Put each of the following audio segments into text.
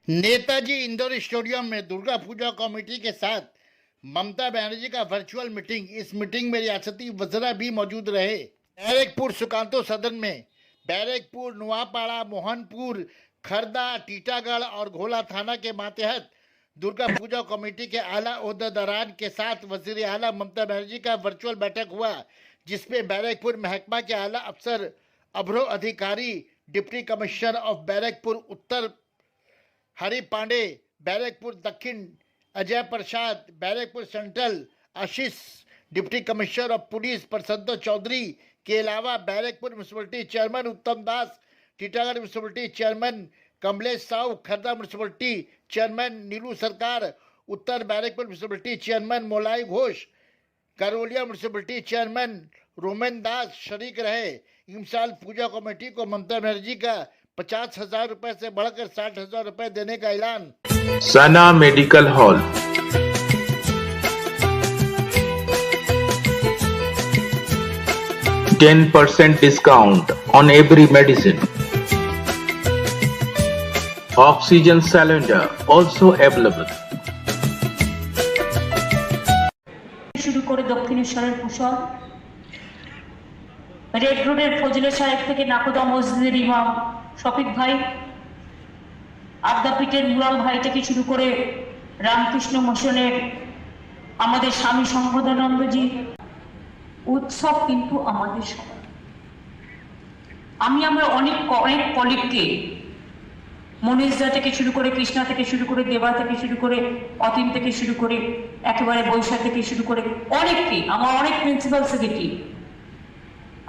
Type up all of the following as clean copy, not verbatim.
Netaji indoor stadium में Durga Puja committee के साथ ममता बनर्जी का वर्चुअल मीटिंग। इस मीटिंग में रियासती वज़रा भी मौजूद रहे। बैरकपुर सुकांतो सदन में बैरकपुर, नुआपाड़ा, मोहनपुर, खरदा, टीटागढ़ और घोला थाना के मातहत दुर्गा पूजा कमेटी के आला ओहदेदारान के साथ वज़ीर आला ममता बनर्जी का वर्चुअल बैठक हुआ, जिसमें बैरकपुर महकमा के आला अफसर Abhro Adhikari, deputy commissioner of Barrackpore उत्तर हरि पांडे, बैरकपुर दक्षिण Ajay Prasad, Barrackpore central Ashish, deputy commissioner of police Prasanna Chowdhury के अलावा Barrackpore municipality chairman Uttam Das, Titagarh municipality chairman Kamlesh Sahu, Khardah municipality chairman Nilu Sarkar, उत्तर बैरकपुर म्यूनसिपलिटी चेयरमैन मोलाई घोष, करौलिया म्यूनसिपलिटी चेयरमैन रोमेन दास शरीक रहे। इस साल पूजा कमेटी को ममता बनर्जी का 50,000 रुपए से बढ़कर 60,000 रुपए देने का ऐलान। सना medical hall, %10 discount on every medicine. Oxygen cylinder also available. শুরু করে দক্ষিণেশ্বরের কুশল, রেড রোডের ফজলে সাহেব থেকে নাকোদা মসজিদের ইমাম শফিক ভাই, আদ্যাপীঠের মুরাল ভাই থেকে শুরু করে রামকৃষ্ণ মিশনের আমাদের স্বামী সম্বোধানন্দজি, উৎসব কিন্তু আমাদের সবার। আমরা অনেক কলিগকে, মনীষদা থেকে শুরু করে, কৃষ্ণা থেকে শুরু করে, দেবা থেকে শুরু করে, অতীন থেকে শুরু করে, একেবারে বৈশাখ থেকে শুরু করে অনেককে, আমার অনেক principal secretary,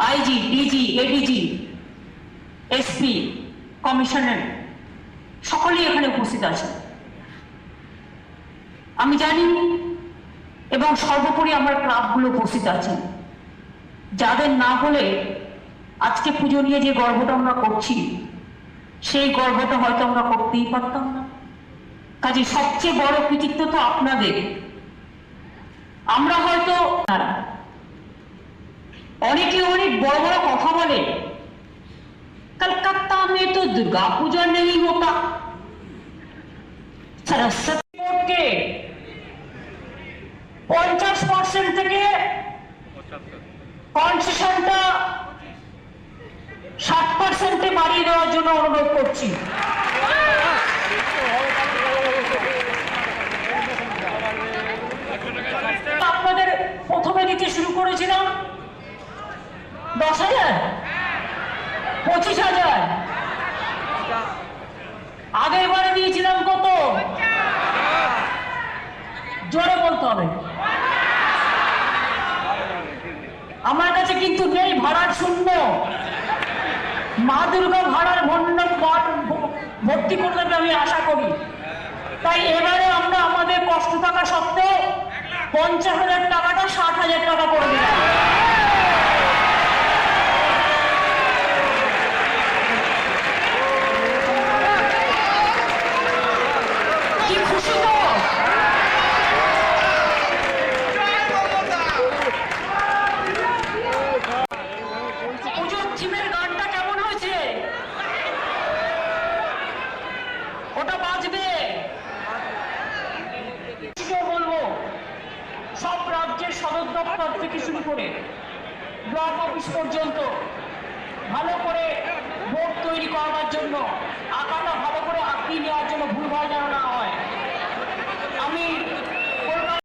IG, DG, ADG, SP, commissioner সকলেই এখানে উপস্থিত আছেন। আমি জানি এবং সর্বোপরি আমার ক্লাবগুলো উপস্থিত আছেন, যাদের না হলে আজকে পুজো নিয়ে যে গর্বটা আমরা করছি সেই গর্বটা হয়তো আমরা করতেই পারতাম না। কাজে সবচেয়ে বড় কৃতিত্ব তো আপনাদের। আমরা হয়তো অনেকে অনেক বড় বড় কথা বলে, कलकत्ता में तो दुर्गा पूजा नहीं होता, सरस्वती बोर्ड के 50% থেকে কনসেশনটা 60% বাড়িয়ে দেওয়ার জন্য অনুরোধ করছি। আপনাদের প্রথমে দিতে শুরু করেছিলাম 10,000, 25,000, আগের বারে দিয়েছিলাম কত? জোরে বলতে হবে। আমার কাছে কিন্তু নেই ভাড়ার শূন্য, মা দুর্গা ভাড়ার ভর্তি করে দেবে আমি আশা করি। তাই এবারে আমরা আমাদের কষ্ট থাকা সত্ত্বেও 50,000 টাকাটা 60,000 টাকা করে দিলাম। সব রাজ্যের সদর দপ্তর থেকে শুরু করে ব্লক অফিস পর্যন্ত ভালো করে বোর্ড তৈরি করার জন্য আগামী